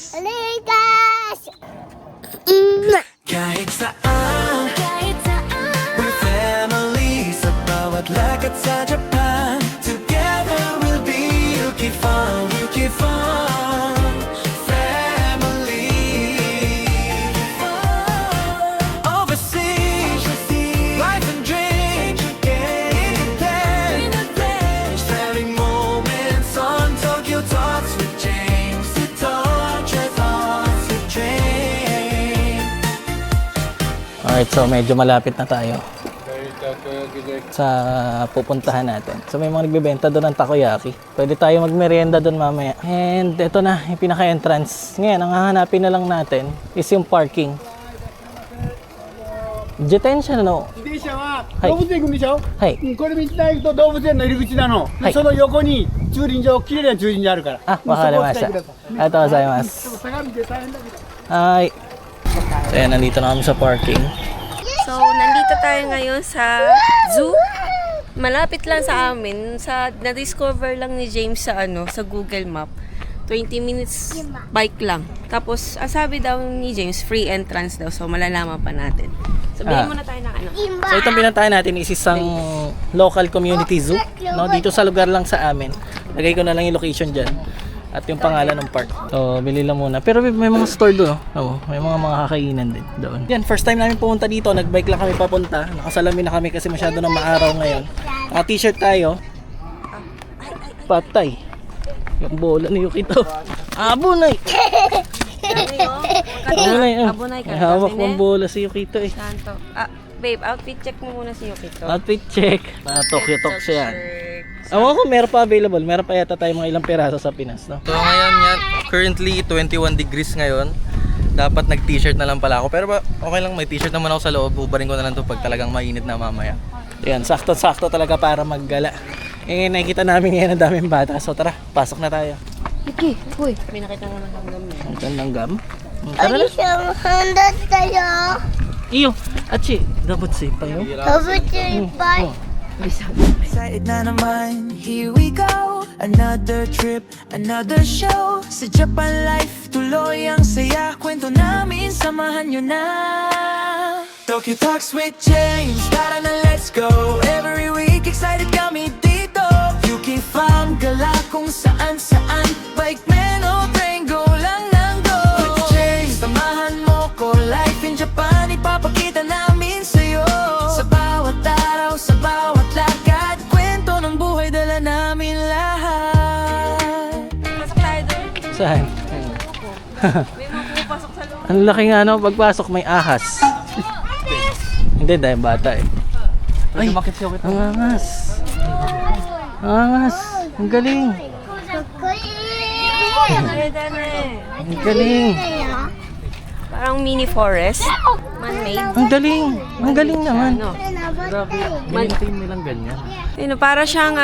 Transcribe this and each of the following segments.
Ligas! Kahit saan, we're family. Sa bawat lakad sa Japan, together we'll be Yuki-Fan, Yuki-Fan family. Overseas, life and dreams in a place. Sharing moments on Tokyo Talks with James. The Tokyo Talks with James. Alright, so medyo malapit na tayo sa pupuntahan natin. So may mga nagbebenta doon ng takoyaki. Pwede tayo magmerienda doon mamaya. And ito na, yung pinaka-entrance. Ngayon, ang hahanapin na lang natin is yung parking. Jitensha no? 自転車ははい動物園行くんでしょ、はいうん、これ道な行くと動物園の入り口なの、はいその横に駐輪場、綺麗な駐輪場あるから、あ、わかりました。そこを使ってください。ありがとうございます。でも坂道で大変だけど。Hi! So ayan, nandito na kami sa parking. So, nandito tayo ngayon sa zoo. Malapit lang sa amin. Na-discover lang ni James sa sa Google Map. 20 minutes bike lang. Tapos, ang sabi daw ni James, free entrance daw. So, malalaman pa natin. So, bilhin muna tayo ng So itong pinuntahan natin is isang local community zoo. No? Dito sa lugar lang sa amin. Lagay ko na lang yung location dyan. At yung pangalan ng park. So, bili lang muna. Pero may mga store doon. Oh. May mga kakainan din doon. Yan, first time namin pumunta dito. Nagbike lang kami papunta. Nakasalamin na kami kasi masyado na maaraw ngayon. Naka-t-shirt tayo. Patay. Yung bola ni Yukito. Abunay! Abunay. Abunay ka. May hawak mong bola si Yukito eh. Santo. Babe, outfit check mo muna si Yukito. Outfit check. Tokyo Talks yan. Awan ko, meron pa available. Meron pa yata tayo mga ilang peraso sa Pinas, no? So ngayon yan, currently 21 degrees ngayon. Dapat nag-t-shirt na lang pala ako. Pero okay lang, may t-shirt naman ako sa loob. Ubarin ko na lang to pag talagang mainit na mamaya. Yan, sakto-sakto talaga para maggala. Eh, nakikita namin ngayon ang daming bata. So tara, pasok na tayo. Yuki, uy. May nakita naman ng gam niya. Ang gandang gam. Tara na. Isang handad tayo. Iyo, Achi, dapat safe pa yun. Dapat yung pa. Excited na naman, here we go. Another trip, another show. Sa Japan Life, tuloy ang saya. Kwento namin, samahan nyo na. Tokyo Talks with James, tara na let's go. Every week, excited kami dito. Yuki-Fan, gala kung saan saan. Bike man o train, go lang ng go. With James, samahan mo ko. Life in Japan, ipapakita namin sa'yo. Sa bawat araw, sa bawat lakad, kwento ng buhay, dala namin lahat. Pasok tayo doon. Saan? May mga pumapasok sa loob. Ang laki nga no, pagpasok may ahas. Hindi, dahil bata eh. Ay, ang angas. Ang angas. Ang galing. Ang galing. Parang mini forest. Man-made. Ang galing. Ang galing naman. Ano? Grabe. Maintain nilang ganyan. Para siyang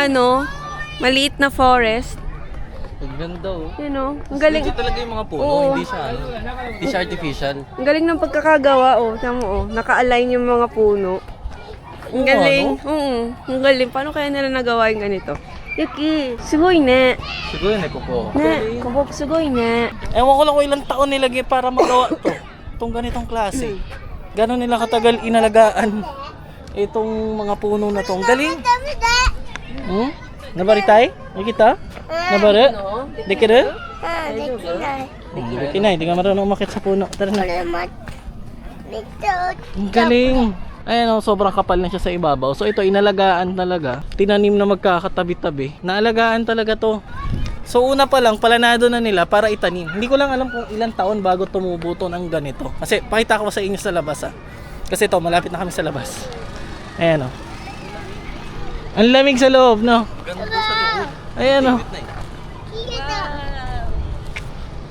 maliit na forest. Ang ganda oh. Ang galing. Ito talaga yung mga puno, Oo. hindi siya hindi siya artificial. Ang galing ng pagkakagawa, Tama mo, Naka-align yung mga puno. Ang galing. Oo. Ang galing. Paano kaya nila nagawa yung ganito? Yuki, sugoi ne. Siguro na po. Ne, kubok sugoi ne. Ewan ko lang kung ilang taon nilagay para magawa to. Itong ganitong klase. Gano'n nila katagal inalagaan itong mga puno na to. Ang galing. Nabaritay? Nakita? Nabari? Dikira? Dikira. Hindi ka marunong umakit sa puno. Tara na. Ang galing. Ayan o, sobrang kapal na siya sa ibabaw. So ito, inalagaan talaga. Tinanim na magkakatabi-tabi. Naalagaan talaga to. So una pa lang, palanado na nila para itanim. Hindi ko lang alam kung ilang taon bago tumubo to ng ganito. Kasi pakita ko sa inyo sa labas ha. Kasi ito, malapit na kami sa labas. Ayan o. Ang lamig sa loob, no? Ayan o.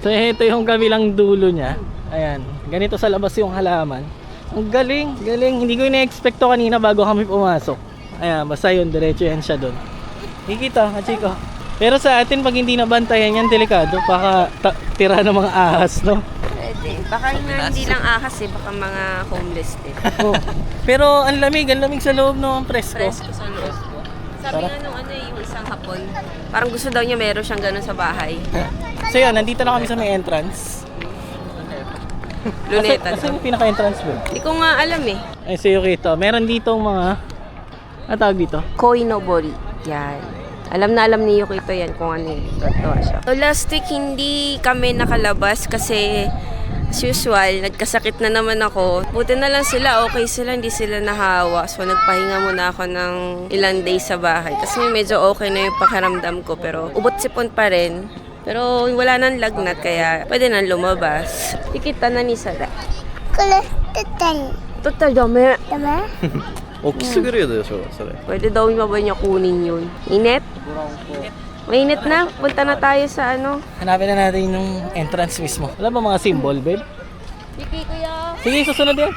So ito yung kabilang dulo niya. Ayan. Ganito sa labas yung halaman. Ang galing, galing. Hindi ko ina-expect to kanina bago kami pumasok. Ayan, basta yun, diretso yan siya doon. Kikita, kachiko. Pero sa atin, pag hindi nabantayan yan, delikado. Baka tira ng mga ahas, no? Pwede. Baka hindi lang ahas baka mga homeless din. Oh. Pero ang lamig sa loob, no? Ang presko. Presko sa loob. Sabi nga nung yung isang hapon, parang gusto daw niya meron siyang ganun sa bahay. So yun, nandito na kami sa may entrance. Luneta. Kasi yung pinaka-entrance mo. Hindi ko nga alam eh. Ay, so Yukito, meron dito mga, ano tawag dito? Koinobori. Yan. Alam na alam ni Yukito yan kung ano yung totoo siya. So last week hindi kami nakalabas kasi as usual, nagkasakit na naman ako. Buti na lang sila, okay sila, hindi sila nahawa. So nagpahinga muna ako ng ilang days sa bahay. Kasi medyo okay na yung pakiramdam ko pero ubot sipon pa rin. Pero wala nang lagnat kaya pwede nang lumabas. Ikita na ni Sada. Kulit total. Total dami. Diba? 大きすぎるでしょそれ Pwede daw yung mabay niya kunin yun. Init? Mainit na. Punta na tayo sa ano. Hanapin na natin yung entrance mismo. Wala ba mga symbol, babe? Sige kuya. Sige, susunod yan.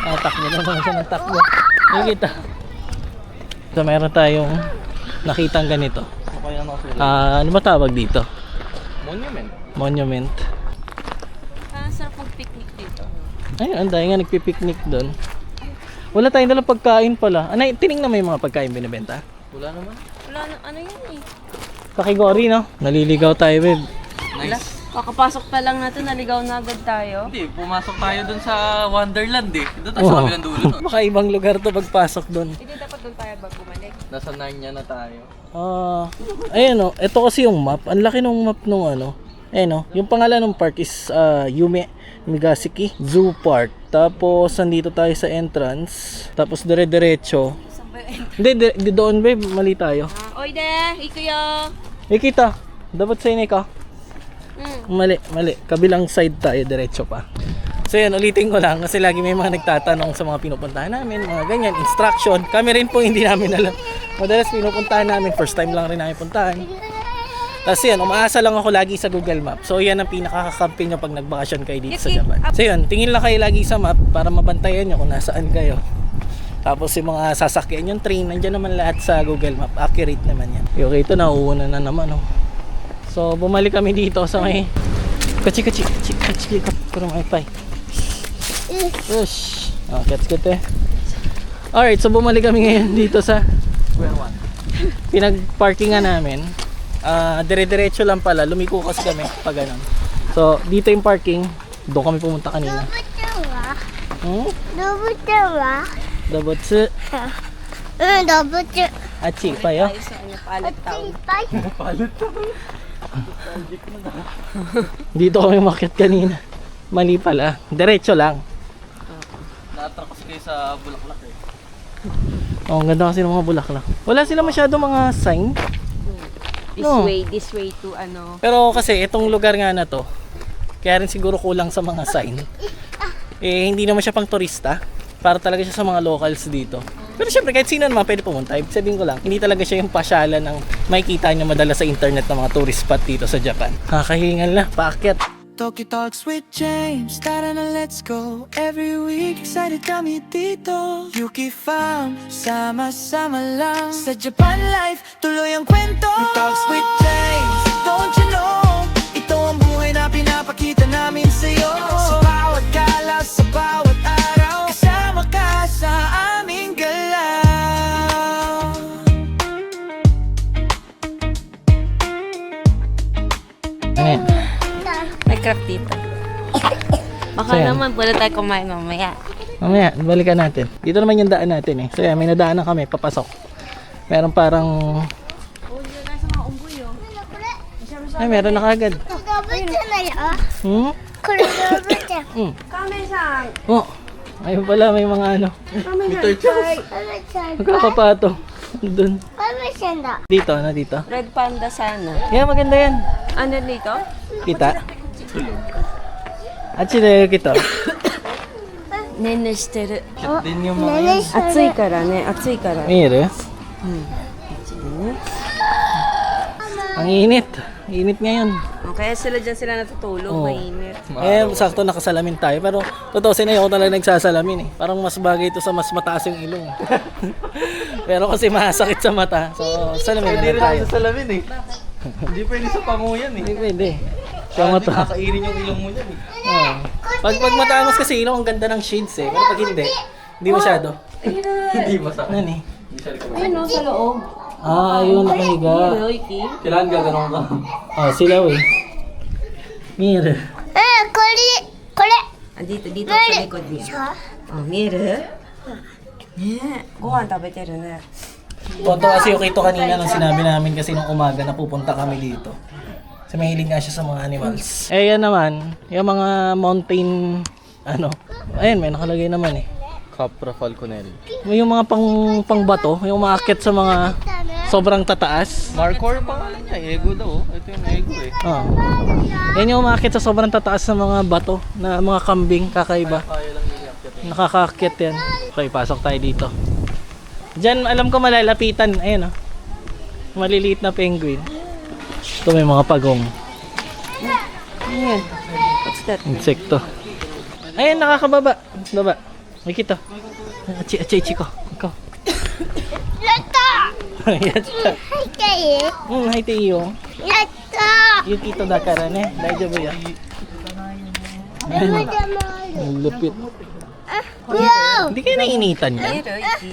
Ah, takbo na naman siya ng takbo. Nakikita. So, meron tayong nakitang ganito. Ano ba tawag dito? Monument Monument. Sarap mag-picnic dito. Ayun, dahil nga nagpipiknik doon. Wala tayong dalang pagkain pala. Anay, tinignan mo yung mga pagkain binibenta? wala naman Wala na, ano yan eh. Kakigori, no? Naliligaw tayo, babe. nice Kakapasok pa lang natin, naligaw na agad tayo. hindi pumasok tayo dun sa Wonderland eh doon tayo sa kabilang dulo no? Baka ibang lugar to pagpasok doon. Hindi dapat doon tayo bago bumalik. nasa Narnia na tayo Ayun, ito kasi yung map. Ang laki ng map nung ano. Ayun, yung pangalan ng park is Yume Migaseki Zoo Park. Tapos, nandito tayo sa entrance. Tapos, dire-diretso. Hindi, doon, babe. Mali tayo. Oy de, ikuya. Kita. Dapat sa inay ka. Mali. Kabilang side tayo, diretso pa. So yun, ulitin ko lang kasi lagi may mga nagtatanong sa mga pinupuntahan namin, mga ganyan, instruction. Kami rin po hindi namin alam. Madalas pinupuntahan namin, first time lang rin namin puntahan. Tapos yan, umaasa lang ako lagi sa Google Map. So yan ang pinakakakampi nyo pag nagbakasyon kayo dito sa Japan. So yun, tingin lang kayo lagi sa map para mabantayan nyo kung nasaan kayo. Tapos yung mga sasakyan, yung train, nandiyan naman lahat sa Google Map. Accurate naman yan. Okay, ito nauuna na naman. Oh. So bumalik kami dito sa may kachi kurang wifi. Ush. Oh, gets good eh. Alright, so bumalik kami ngayon dito sa pinag-parkingan namin. Dire-diretso lang pala, lumiko kasi kami pag ganun. So, dito yung parking. Doon kami pumunta kanina. Dobutera. Dabotsu. Dobutera. Achi pa yo. Tayo sa ano, Palit Town. Dito kami umakyat kanina. Mali pala. Diretso lang. na-attract kasi kayo sa Bulaklak eh Oh, ang ganda kasi ng mga bulaklak. Wala sila masyado mga sign. No. This way to ano. Pero kasi itong lugar nga na to, kaya rin siguro kulang sa mga sign. Eh, hindi naman siya pang turista. Para talaga siya sa mga locals dito. Pero syempre, kahit sino naman pwede pumunta. Ibig sabihin ko lang, hindi talaga siya yung pasyalan ng makikita nyo madala sa internet ng mga tourist spot dito sa Japan. Kakahingal na, paakyat. Tokyo Talks with James, tara na let's go. Every week, excited kami dito. Yuki Fam, sama-sama lang. Sa Japan life, tuloy ang kwento. Talks with James, don't you know? Ito ang buhay na pinapakita namin sa'yo. Sa bawat gala, sa bawat araw, kasama ka sa aming galaw. Ayan. May craft dito. Baka So, yan. naman, pwede tayo kumain mamaya. Mamaya, balikan natin. Dito naman yung daan natin eh. So yan, may nadaanan kami, papasok. Meron parang... Ay, meron na kagad. Dobutera yo. Hmm? Kure dobutera. Kame-san! Oh, ayun pala, may mga ano. Kame-san. Magkakapato. Doon. Kame-san da. Dito, ano dito? Red Panda sana. Yeah, maganda yan. Ano dito? Kita? At sila kita. Nene shiteru. Din yung mga yan. Atsui kara ne, atsui kara. Mire. Ang init. Init ngayon. Kaya sila natutulog, Oo. mainit. Eh, sakto nakasalamin tayo. Pero, totoo, sinayoko talaga nagsasalamin eh. Parang mas bagay ito sa mas mataas yung ilong. Pero kasi masakit sa mata. So, salamin na lang tayo. sa salamin eh hindi pwede sa panguyan eh Hindi pwede. Sa mata. nakakairin yung ilong mo dyan eh Oo. Pag matangos kasi ilong, ang ganda ng shades eh. Pero pag hindi masyado. hindi masakit Nani? Ayun o, sa loob. Ah, ayun, nakahiga. Kailangan gaganon ka. Oh, sila eh. Mirror. これ Ah, dito sa likod niya. Oh, mirror. Ne, gohan 食べてるね. Tonto kasi yung kito kanina nung sinabi namin kasi nung umaga na pupunta kami dito. Kasi mahilig nga siya sa mga animals. Eh yan naman, yung mga mountain, ayun may nakalagay naman eh. Capra falconel. Yung mga pang bato, yung umaakit sa mga sobrang tataas. Marcor pangalan niya, Ego daw. Ito yung Ego eh. Oh. Yan yung umaakit sa sobrang tataas sa mga bato na mga kambing, kakaiba. Kaya lang yung yakyat. Nakakaakit yan. Okay, pasok tayo dito. Diyan alam ko malalapitan. Ayun oh. Maliliit na penguin. Ito may mga pagong. Ayan. What's that? Insekto. Ayun, nakakababa. Baba. Makita. Achi ko. Ikaw. やった Yatta. 入っていい Hai Tiyo. やった Yukito da kara ne. Daijoubu ya. でもでも Ang lupit. Wow! Hindi kayo nainitan yan. Mirror, iki.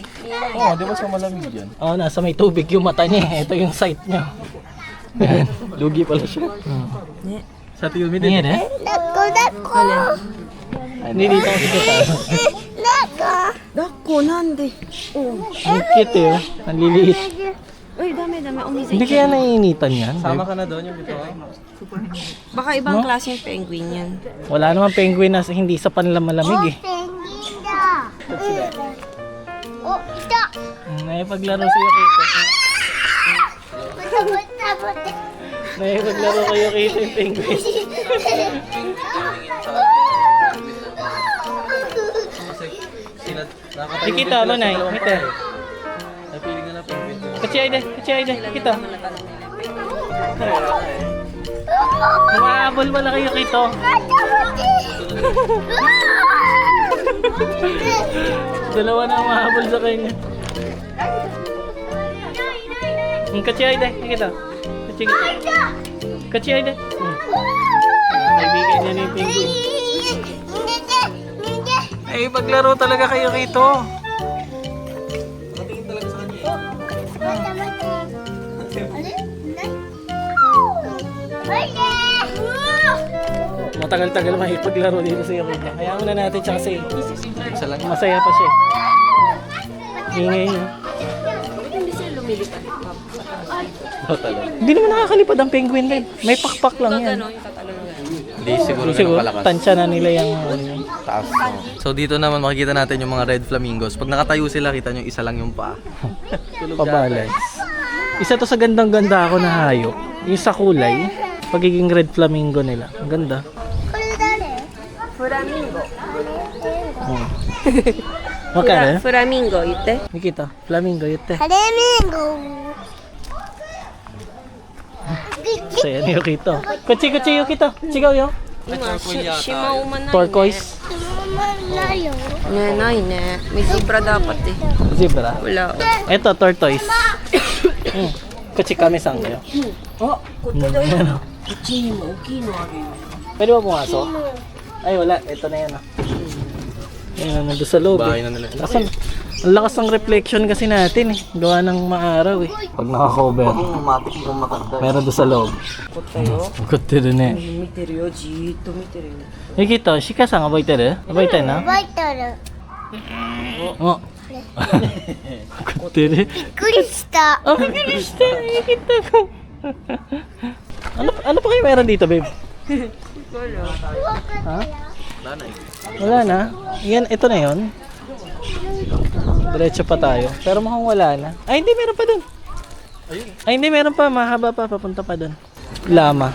Oo, di ba sa malamig yan? Oo, nasa may tubig yung mata niya. Ito yung sight niya. Lugi pala siya. Sa tiyo mi Ngayon eh. だっこだっこ Hindi dito kasi kita. だっこ Dako, nande. Oh. Ang cute eh. Ang liliit. Uy, dami. O, Hindi kaya nainitan yan. Sama ka na doon yung ito. Baka ibang klaseng penguin yan. Wala naman penguin na hindi sa panlang malamig eh. ペンギンだお、いた Naipaglaro si Yukito. ボタボタボタ Naipaglaro kay Yukito yung penguin. Kita mo na eh. Kita. Napiling na na penguin. Kaciyay de. Kita. Namahabol mo na kay Yukito. Dalawa na ang mahabol sa kanya. Kaciyay de. Kita. Kaciyay de. Kaibigan niya na yung penguin. Ay, paglaro talaga kayo Yukito. Matagal-tagal mahipaglaro dito sa Yukito. Hayaan na natin siya kasi Isa lang. masaya pa siya. Ingay niya. Hindi sila lumilipad. Talaga. Hindi naman nakakalipad ang penguin din. May pakpak lang yan. Gano'n yung tatalon na. Hindi siguro Siguro, ganun palakas. tansya na nila yung Taas. So dito naman makikita natin yung mga red flamingos. Pag nakatayo sila, kita nyo isa lang yung paa. pabalance. Isa to sa gandang-ganda ako na hayop. Yung sa kulay, pagiging red flamingo nila. Ang ganda. これ誰 Flamingo. Makara? Flamingo, yute. Nakita? Flamingo, yute. カレーミンゴ Saya ni Yukito. Kuchi Yukito. Chigaw yo. Shimao man na. Turquoise. ないよ Ne, nay, ne. May zebra dapat eh. Zebra. Wala. Ito, tortoise. Kuchi kami-san kayo. Oh, kuto daw yun. Ichi mo, okino ari. Pwede ba pumasok? Ay, wala. Ito na yan. Ayan, nandun sa loob. Bahay na nila. Kaso, ang lakas ng reflection kasi natin eh. Gawa ng maaraw eh. Pag naka-cover, meron doon sa loob. Kote rin eh. 見てるよ、じーっと見てるよ。 Yukito, Shika-san, aboiteる? Aboite na? 覚えてる Oh. Kote rin. びっくりした Oh, bibilis na. Yukito ko. Ano pa kayo meron dito, babe? Ha? Wala na. Yan, ito na yon. Diretso pa tayo. Pero mukhang wala na. Ay, hindi, meron pa dun. Ay, hindi, meron pa. Mahaba pa. Papunta pa dun. Lama.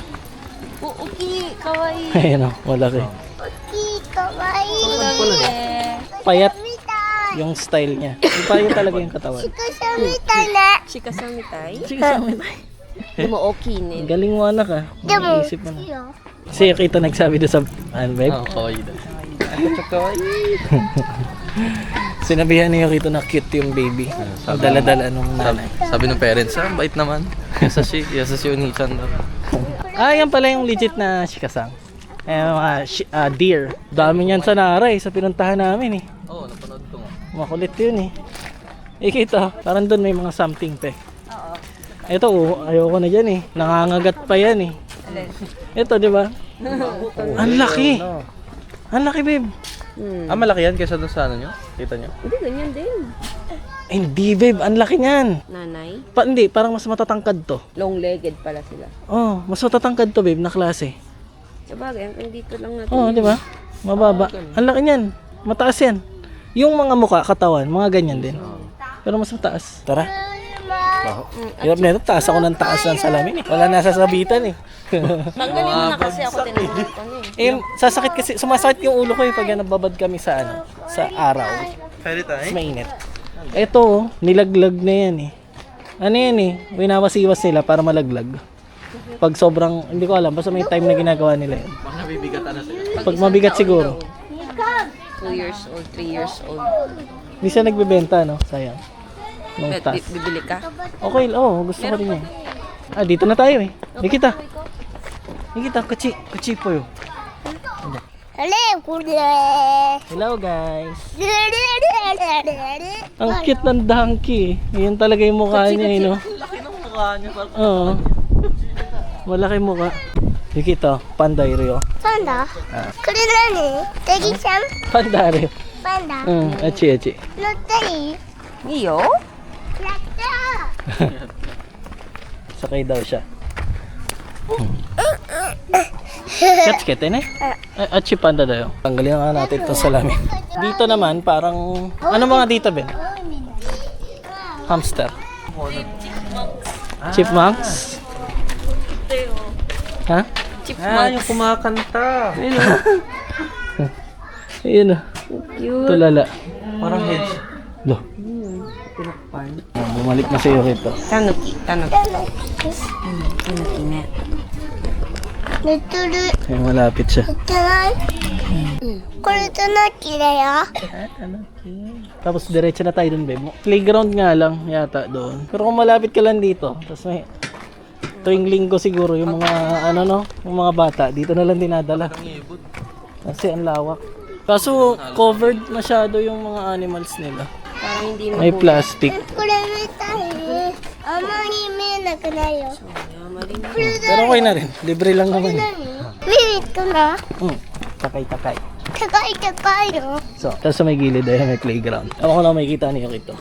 お大きいかわいい Ayun o, malaki. 大きいかわいい Payat みたい yung style niya. Yung payat talaga yung katawan. 鹿さんみたいね Chika sa mitay. Sige, Mo okay ne. galing mo anak ah. でも Isip mo いい na. よ Kasi Yukito nagsabi doon sa, ano babe? Oo, kawaii daw. Sinabihan ni Yukito na cute yung baby. Dala-dala nung nanay. Sabi ng parents, ang bait naman. Yasashi Oni-chan daw. Ah, yan pala yung legit na Shika-san. Mga deer. Dami niyan sa Naray, sa pinuntahan namin eh. Oo, napanood ko nga. Makulit yun eh. Kita, parang doon may mga something pa eh. Oo. Ito, oh, ayoko na dyan eh. Nangangagat pa yan eh. Ito, di ba? Ang laki. Ang laki, babe. Ah, malaki yan kaysa doon sa ano nyo? Kita nyo? Hindi, ganyan din. Hindi, babe. Ang laki niyan. Nanay. Hindi, parang mas matatangkad to. Long-legged pala sila. Oh, mas matatangkad to, babe, na klase. Sabagay, hanggang dito lang natin. Oh, di ba? Mababa. Ang laki niyan. Mataas yan. Yung mga muka, katawan, mga ganyan din. Pero mas mataas. Tara. Hirap na ito. Taas ako ng taas ng salamin eh. Wala nasasabitan eh. Tanggalin mo na kasi ako tinanong ko na eh. Sasakit kasi, sumasakit yung ulo ko eh pag nababad kami sa ano, sa araw. Pwede tayo? Mas mainit. Ito, oh, nilaglag na yan eh. Ano yan eh, winawasiwas nila para malaglag. Pag sobrang, hindi ko alam, basta may time na ginagawa nila yun. Baka nabibigatan na sila. Pag mabigat siguro. 2 years old, 3 years old. Hindi siya nagbebenta, no? Sayang. Nung Bet, taas. bibili ka? Okay, gusto ko rin yan. Ah, dito na tayo eh. Nikita. Nikita, kuchi po yun. Hello guys. Ang cute ng donkey. Yan talaga yung mukha niya eh, no? Laki ng mukha niya. Oo. Malaki mukha. Nikita, pandairyo. パンダこれ何テギちゃん Pandairyo. パンダ Achi. 乗っていい Iyo? やったー Sakay daw siya. Katskete ne? Achi panda daw. Tanggalin nga natin itong salamin. Dito naman, parang... Ano mga dito, Ben? Hamster. Chipmunks? Ha? Yung kumakanta. Ayun o. Tulala. Parang hedge. Lo. Bumalik na sa'yo rito. Tanuki. 寝てる Ay, malapit siya. 寝てないこれタヌキだよ Tapos diretso na tayo dun, babe. Playground nga lang yata doon. Pero kung malapit ka lang dito, tapos may tuwing linggo siguro yung mga yung mga bata dito na lang dinadala. Kasi ang lawak. Kaso covered masyado yung mga animals nila. Parang hindi May plastic. これ見たいあまり見えなくないよ Pero okay na rin. Libre lang naman. 何ビビットな Takay-takay. 高い高いよ So, tapos sa may gilid ay may playground. Ako lang makikita niyo ito.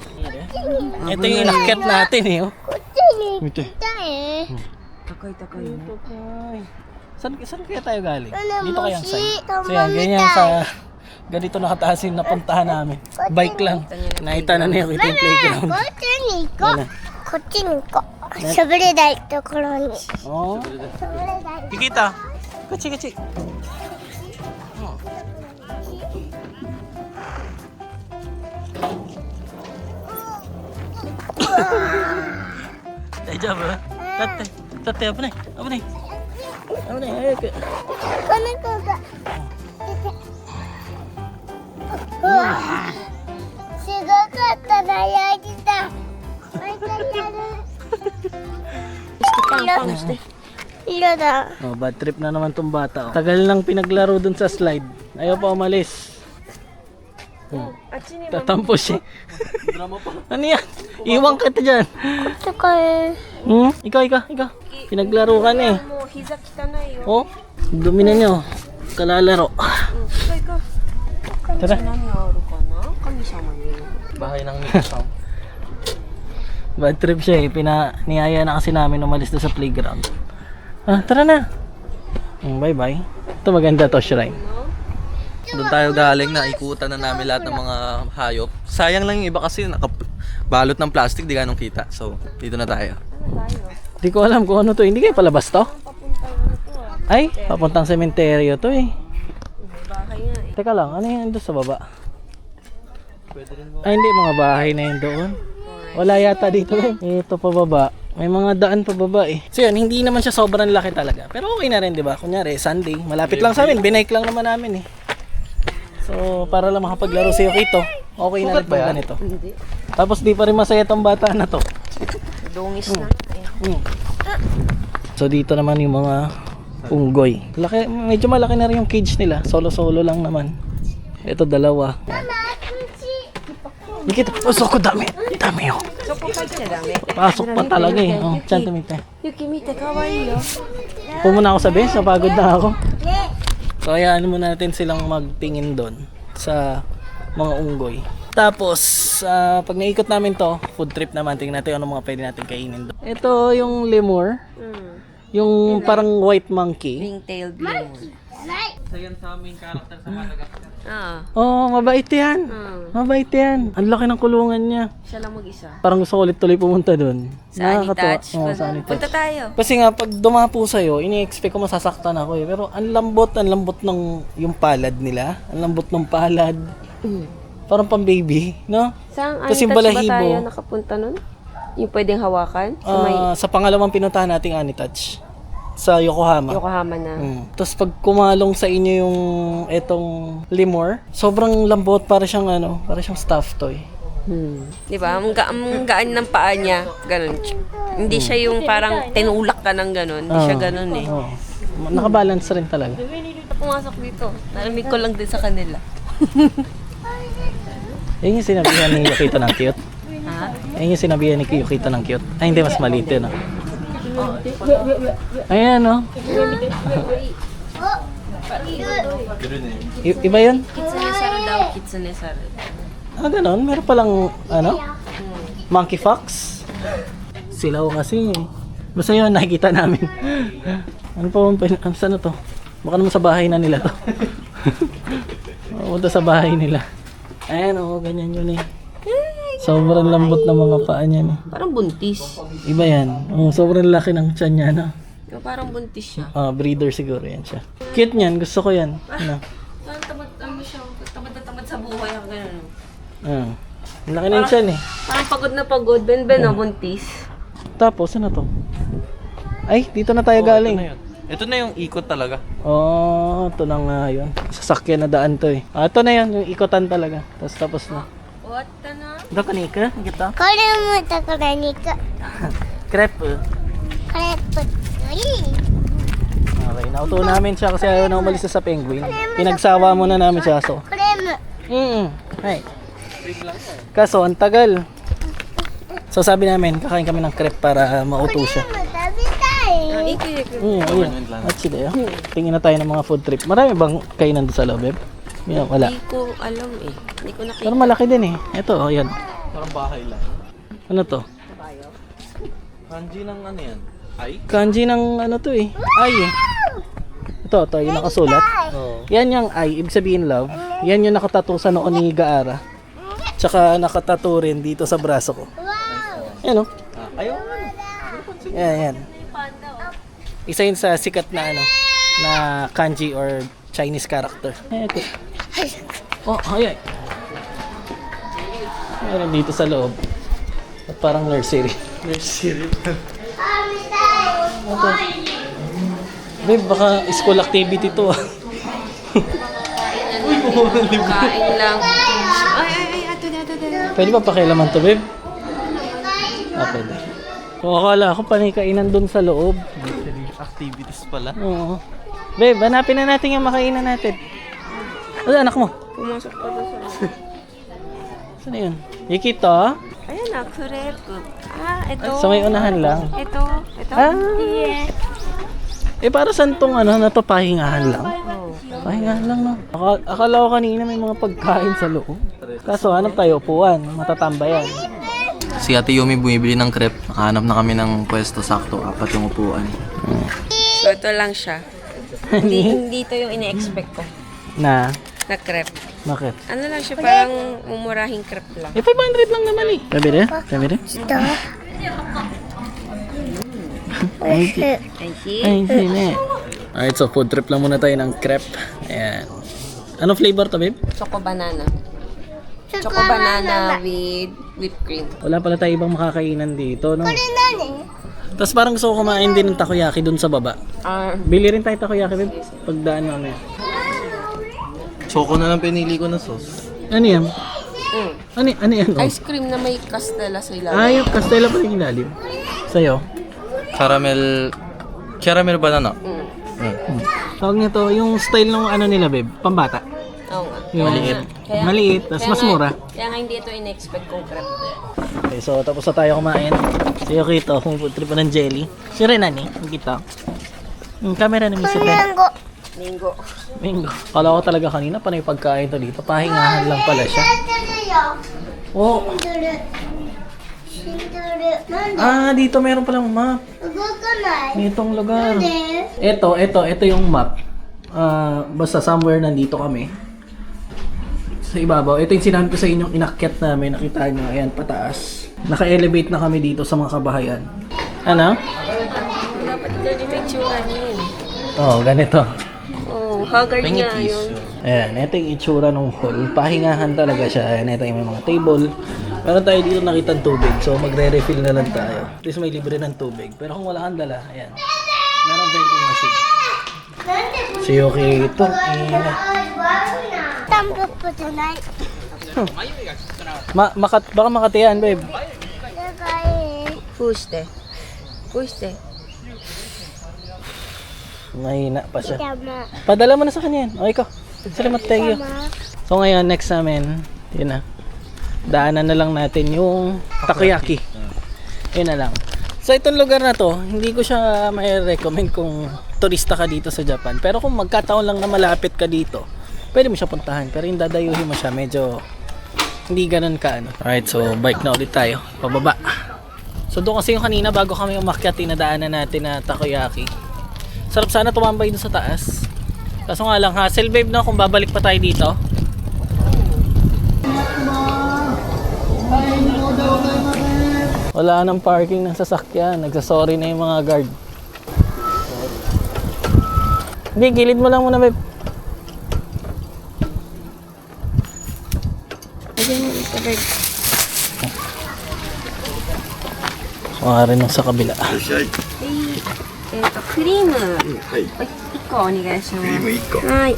Ito yung inakyat natin eh. Oh. こっちに行 Ito. きたい Takay-takay. Saan kaya tayo galing? Ano, Dito kaya ang Moshi? side. Tama So yan, ganyan tayo. sa ganito nakataas yung napuntahan namin. Bike lang. Nakita na niyo ito yung playground. こっちに行こう Yan na. こっちに行こうしゃべれないところにし Oh. ゃべれない Kikita. Kachi. Daijoubu? Tate,危ない。早く。この子がうわすごかったなヤギだもう一回やる色だ Oh, bad trip na naman tong bata. Oh. Tagal nang pinaglaro dun sa slide. Ayaw pa umalis. Tatampo siya. Ano yan? Iwan ka dyan. とか Ikaw. Pinaglaro ka na eh. もう膝汚いよ。 Oh, dumi na nyo. Kalalaro. こっち Tara. 何あるかな神様に。 Bahay ng Mikasaw. Bad trip siya eh. Niyaya na kasi namin umalis doon sa playground. Tara na. Bye-bye. Ito maganda to, shrine. Doon tayo galing na ikutan na namin lahat ng mga hayop. Sayang lang yung iba kasi nakabalot ng plastic, di ganong kita. So, dito na tayo. Di ko alam kung ano to. Hindi kayo palabas to? Ay, papuntang sementeryo to eh. Bahay nga eh. Teka lang, ano yan doon sa baba? Ay, hindi. Mga bahay na yun doon. Wala yata dito eh. Ito pa baba. May mga daan pa baba eh. So yun, hindi naman siya sobrang laki talaga. Pero okay na rin, di ba? Kunyari, Sunday. Malapit lang sa amin. Binike lang naman namin eh. So, para lang makapaglaro si Yukito. Okay na rin ba ganito? Hindi. Tapos di pa rin masaya tong bata na to. Dungis na. So dito naman yung mga unggoy. Laki, medyo malaki na rin yung cage nila. Solo-solo lang naman. Ito dalawa. Nikita, oh, soko dami. Dami oh. Pasok pa talaga eh. Oh, tiyan tumita. Yukimite, kawaii yo. Pumuna ako sa base, napagod na ako. So hayaan muna natin silang magtingin doon sa mga unggoy. Tapos, pag naikot namin to, food trip naman, tingnan natin ano mga pwede natin kainin doon. Ito yung lemur, yung parang white monkey. Ring-tailed lemur. Isa yan sa aming karakter sa Madagascar. Oh, mabait yan. Mabait yan. Ang laki ng kulungan niya. Siya lang mag-isa. Parang gusto ko ulit tuloy pumunta doon. Sa Anitouch. Oo, sa Anitouch. Punta tayo. Kasi nga, pag dumapo sa'yo, ini-expect ko masasaktan ako eh. Pero ang lambot ng yung palad nila. Ang lambot ng palad. Parang pang baby, no? Saan Kasi Anitouch ba balahibo. tayo nakapunta nun? Yung pwedeng hawakan? Sa may Sa pangalawang pinuntahan nating Anitouch. Sa Yokohama. Yokohama na. Tapos pag kumalong sa inyo yung etong lemur, sobrang lambot, para siyang stuffed toy. Di ba? Ang gaan ng paa niya. Ganun. Hindi siya yung parang tinulak ka ng ganun. Hindi siya ganun eh. Oo. Nakabalance rin talaga. Pumasok dito. Narinig ko lang din sa kanila. Yan yung sinabihan ni Yukito ng cute. Ha? Yan yung sinabihan ni Yukito ng cute. Ay, hindi, mas maliit yun. Ayan, no? Iba yun? Kitsunesara daw. Kitsunesara. Ganon. Meron palang, monkey fox. Silaw kasi. Basta yun, nakikita namin. Saan na to? Baka naman sa bahay na nila to. Punta sa bahay nila. Ayan, ganyan yun eh. Sobrang lambot ng mga paa niya eh. Parang buntis. Iba yan. Sobrang laki ng tiyan niya, no? Parang buntis siya. Breeder siguro yan siya. Cute niyan, gusto ko yan. Ano? Parang tamad siya. Tamad na tamad sa buhay. Ganun. Ang laki ng tiyan eh. Parang pagod na pagod. Ben, buntis. Tapos, ano to? Ay, dito na tayo galing. Ito na yung ikot talaga. Ito na nga yun. Sasakyan na daan to eh. Ito na yun, yung ikotan talaga. Tapos na. What na? Ito kanika, kita. これもだから肉 Crepe. これぷっくり Okay, nauto namin siya kasi ayaw na umalis sa penguin. Pinagsawa muna namin siya, so. クレーム Ay. Kaso, ang tagal. So sabi namin, kakain kami ng crepe para mauto siya. 食べたい Ayun. At sila, tingin na tayo ng mga food trip. Marami bang kainan doon sa loob, eh? Wala. Hindi ko alam eh. Hindi ko nakita. Pero malaki din eh. Ito, yan. Parang bahay lang. Ano to? Kanji ng ano yan? Ay? Kanji ng ano to eh. Ay eh. Ito, yung nakasulat. Oo. Yan yung ay, ibig sabihin love. Yan yung nakatato sa noo ni Gaara. Tsaka nakatato rin dito sa braso ko. Yan o. Ayaw. Yan. Isa yun sa sikat na na kanji or Chinese character. Ito. Oh, ay. Meron dito sa loob. At parang nursery. Nursery. Ito. Babe, baka school activity to ah. Kain lang. Ay, ato na. Pwede ba pakialaman to, babe? Pwede. So, akala ko panay kainan dun sa loob. Activities pala. Oo. Babe, hanapin na natin yung makainan natin. Ano, anak mo? Pumasok pa doon sa... Saan yun? Yukito? Ayan na, crepe. Ito. Sa may unahan lang. Ito. Para saan tong na to, pahingahan lang? Pahingahan lang, no? Akala ko kanina may mga pagkain sa loob. Kaso hanap tayo upuan, matatambayan. Si Ate Yumi bumibili ng crepe. Nakahanap na kami ng pwesto sakto. 4 yung upuan. So, ito lang siya. Hindi ito yung ine-expect ko Na? na crepe. Bakit? Ano lang siya, parang mumurahing crepe lang. 500 lang naman eh. Sabi rin? ちょっと Ay, Thank you. ay, hindi. Alright, so food trip lang muna tayo ng crepe. Ayan. Ano flavor to, babe? Choco banana. Choco banana with whipped cream. Wala pala tayo ibang makakainan dito, no? 何 Tapos parang gusto ko kumain din ng takoyaki dun sa baba. Bili rin tayo takoyaki, babe. Pagdaan namin. Choco na lang pinili ko na sauce. Ano yan? Ano yan? Oh? Ice cream na may castella sa ilalim. Yung Castella pa yung ilalim. Sa'yo? Caramel banana. Tawag niya to, yung style ng nila, babe, pambata. Oo nga. Yung maliit, tas mas mura. Kaya nga hindi ito in-expect kong crab. Okay, so tapos na tayo kumain. Si Yokito, pumuputrip pa ng jelly. Si Renani, kita. Yung camera na si Ren. Linggo. Bingo. Kala ko talaga kanina, panay pagkain to dito. Pahingahan lang pala siya. Oh, dito meron palang map. Ditong lugar. Ito yung map. Basta somewhere nandito kami. Sa ibabaw. Ito yung sinabi ko sa inyong inakyat namin. Nakita nyo, ayan, pataas. Naka-elevate na kami dito sa mga kabahayan. Ano? Dapat ganito yung itsura niya yun. Oh, ganito. Oh, haggard niya yun. Ayan, ito yung itsura ng hall. Pahingahan talaga siya. Ayan, ito yung may mga table. Meron tayo dito nakita ng tubig. So, magre-refill na lang tayo. At least may libre ng tubig. Pero kung wala kang dala, ayan. Meron vending machine. Si Yoki ito. Tampo po tonight. Baka makatiyan, babe. Puste. Puste. Mahina pa siya. Tama. Padala mo na sa kanya yan. Okay ko. Salamat, thank you. So ngayon, next namin, yun na. Daanan na lang natin yung takoyaki. Yun na lang. So itong lugar na to, hindi ko siya may recommend kung turista ka dito sa Japan. Pero kung magkataon lang na malapit ka dito, pwede mo siya puntahan. Pero yung dadayuhin mo siya, medyo hindi ganun ka ano. Alright, so bike na ulit tayo. Pababa. So doon kasi yung kanina, bago kami umakyat, tinadaanan natin na takoyaki. Sarap sana tumambay doon sa taas. Kaso nga lang, hassle babe na kung babalik pa tayo dito. Wala nang parking ng sasakyan. Nagsasorry na yung mga guard. Hindi, gilid mo lang muna babe. Mga rin sa kabila. Cream. Ay, ikaw, onigashi shimasu.はい。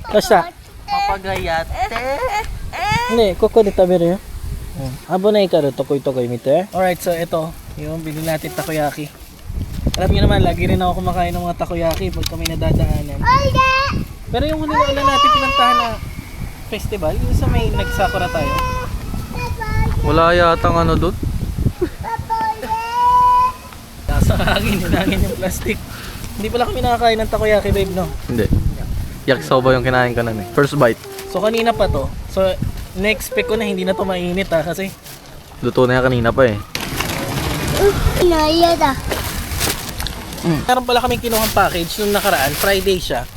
Basta. Papagayate. Hindi, koko de taberu yo. Abonai karu tokoy-tokoy mite. Alright, so ito, yung binili natin takoyaki. Alam niyo naman, lagi rin ako kumakain ng mga takoyaki pag kami nadadaanan. Pero yung huli na ulan natin pinuntahan na festival, yung sa may nagsakura tayo. Wala yatang ano doon. Nasa hangin yung plastic. Hindi pala kami nakakain ng takoyaki babe, no? Hindi. Yakisoba yung kinain ko nun eh. First bite. So kanina pa to. So na-expect ko na hindi na to mainit ha kasi Luto na yan kanina pa eh. Nayada. meron pala kaming kinuhang package nung nakaraan, Friday siya.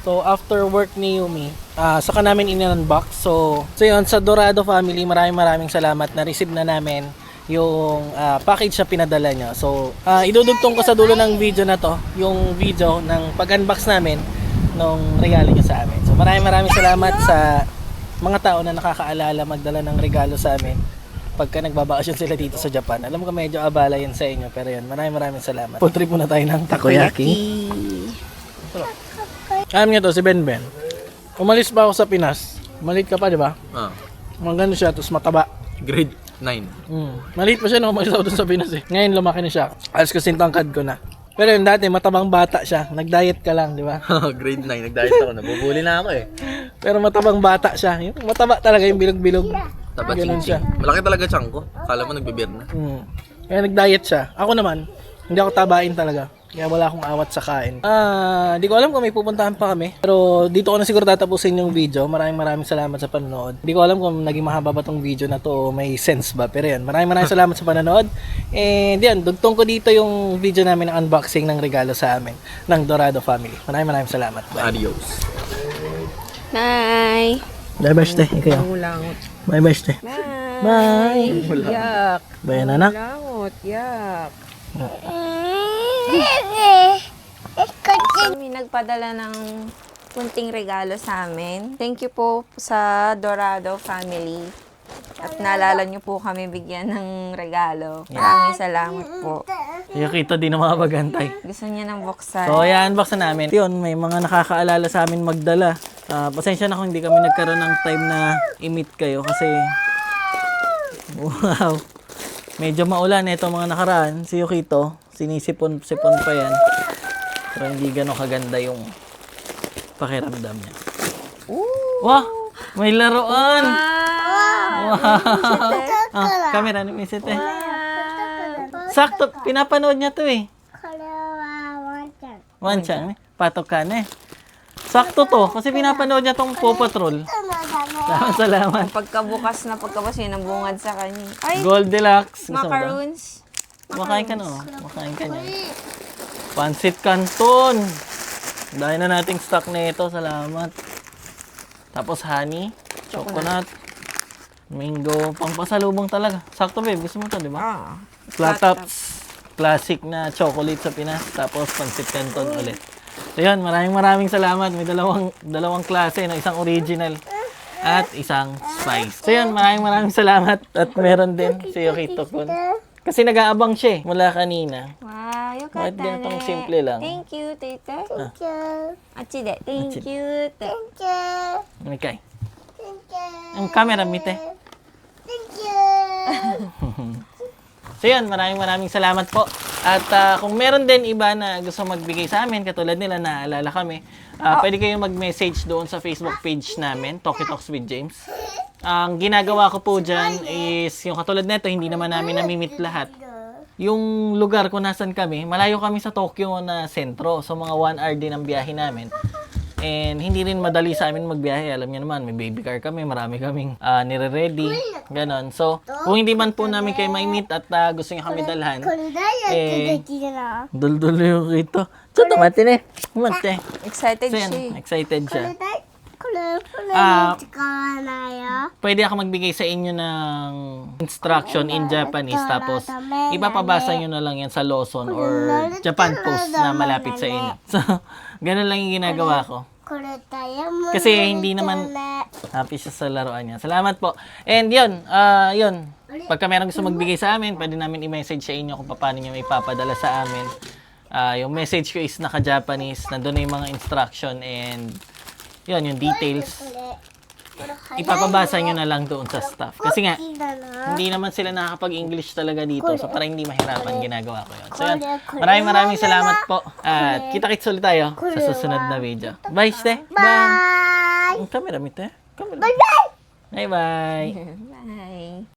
So after work ni Yumi, saka namin in-unbox. So yun, sa Dorado family, maraming salamat na receive na namin yung package na pinadala niya. So idudugtong ko sa dulo ng video na to, yung video ng pag-unbox namin nung regalo niya sa amin. So maraming salamat sa mga tao na nakakaalala magdala ng regalo sa amin pagka nagbabakasyon sila dito sa Japan. Alam ko medyo abala yan sa inyo, pero yun, maraming salamat. Food trip muna tayo ng takoyaki. Alam niyo to, si Ben. Umalis pa ako sa Pinas. Malit ka pa, di ba? Magano siya, tapos mataba. Grade 9. Maliit pa siya nung umalis ako dun sa Pinas eh. Ngayon lumaki na siya. Alas kasi tangkad ko na. Pero yun dati, matabang bata siya. Nag-diet ka lang, di ba? Grade 9. Nag-diet ako. Nabubuli na ako eh. Pero matabang bata siya. Yung mataba talaga yung bilog-bilog. Taba Ganun siya. Malaki talaga tiyan ko. Kala mo nagbibir na. Kaya nag-diet siya. Ako naman, hindi ako tabain talaga. Kaya wala akong awat sa kain. Di ko alam kung may pupuntahan pa kami. Pero dito ko na siguro tatapusin yung video. Maraming salamat sa panonood. Di ko alam kung naging mahaba ba tong video na to o may sense ba. Pero yan, maraming salamat sa panonood. And yan, dugtong ko dito yung video namin ng unboxing ng regalo sa amin ng Dorado family. Maraming salamat. Bye. Adios. Bye. Bye-bye, ste. Ikaw. Langot. Bye-bye, ste. Bye. Bye. Yak. Bye, anak. Langot. Yak. May nagpadala ng kunting regalo sa amin. Thank you po sa Dorado family. At naalala niyo po kami bigyan ng regalo. Maraming salamat po. Nakita din ng mga bagantay. Gusto niya ng buksan. So, ayan, unbox na namin. Yun, may mga nakakaalala sa amin magdala. Pasensya na kung hindi kami nagkaroon ng time na i-meet kayo kasi wow. Medyo maulan ito mga nakaraan. Si Yukito, sinisipon pa yan. Pero hindi gano'ng kaganda yung pakiramdam niya. Wow! May laruan! Wow! Camera ni Misite. Sakto, pinapanood niya to eh. これはワンちゃん。 One chan eh. Patok ka na eh. Sakto to, kasi pinapanood niya tong Paw Patrol. そうだね。 Salamat. Pagkabukas yun ang bungad sa kanya. Ay, Goldilocks. Gusto mo ba? macaroons. Makain ka na oh. Makain ka niya. Pansit Canton. Dahil na nating stock na ito. Salamat. Tapos honey, chocolate, mango, pangpasalubong talaga. Sakto babe, gusto mo to, di ba? Ah. Flat tops, classic na chocolate sa Pinas, tapos pansit canton ulit. So yun, maraming salamat. May dalawang klase, no? Isang original at isang spice. So yun, maraming salamat. At meron din si Yokito Kun. Kasi nag-aabang siya eh, mula kanina. Wow, Kahit ganitong simple lang. Thank you, tita. Thank you. Achi de. Thank you, tita. Thank you. Okay. Thank you. Ang camera, mite. Thank you. So yun, maraming salamat po. At kung meron din iba na gusto magbigay sa amin, katulad nila, naalala kami, pwede kayong mag-message doon sa Facebook page namin, Talkie Talks with James. Ang ginagawa ko po dyan is, yung katulad nito, hindi naman namin namimit lahat. Yung lugar kung nasan kami, malayo kami sa Tokyo na sentro. So mga 1 hour din ang biyahe namin. And hindi rin madali sa amin magbiyahe. Alam niyo naman, may baby car kami, marami kaming nire-ready. Ganon. So, kung hindi man po namin kayo may-meet at gusto niyo kami dalhan, これダイエットできるな。 dul-dul yung ito. Choto, mati na. Mati. Excited So siya. yan, excited こ siya. れだいこれ使わないよ。 Pwede ako magbigay sa inyo ng instruction in Japanese tapos ipapabasa nyo na lang yan sa Lawson or Japan Post na malapit sa inyo. So, ganun lang yung ginagawa ko. これダイヤモンド Kasi hindi naman happy siya sa laruan niya. Salamat po. And yun, pagka meron gusto magbigay sa amin, pwede namin i-message sa inyo kung paano nyo ipapadala sa amin. Yung message ko is naka-Japanese, nandun na yung mga instruction and yun, yung details. Ipapabasa nyo na lang doon sa staff. Kasi nga, hindi naman sila nakakapag-English talaga dito. So, para hindi mahirapan, ginagawa ko yun. So, yun. Maraming salamat po. At kita-kits ulit tayo sa susunod na video. Bye, Ste. Bye. Ang camera, mite. Camera. Bye-bye! Bye-bye. Bye.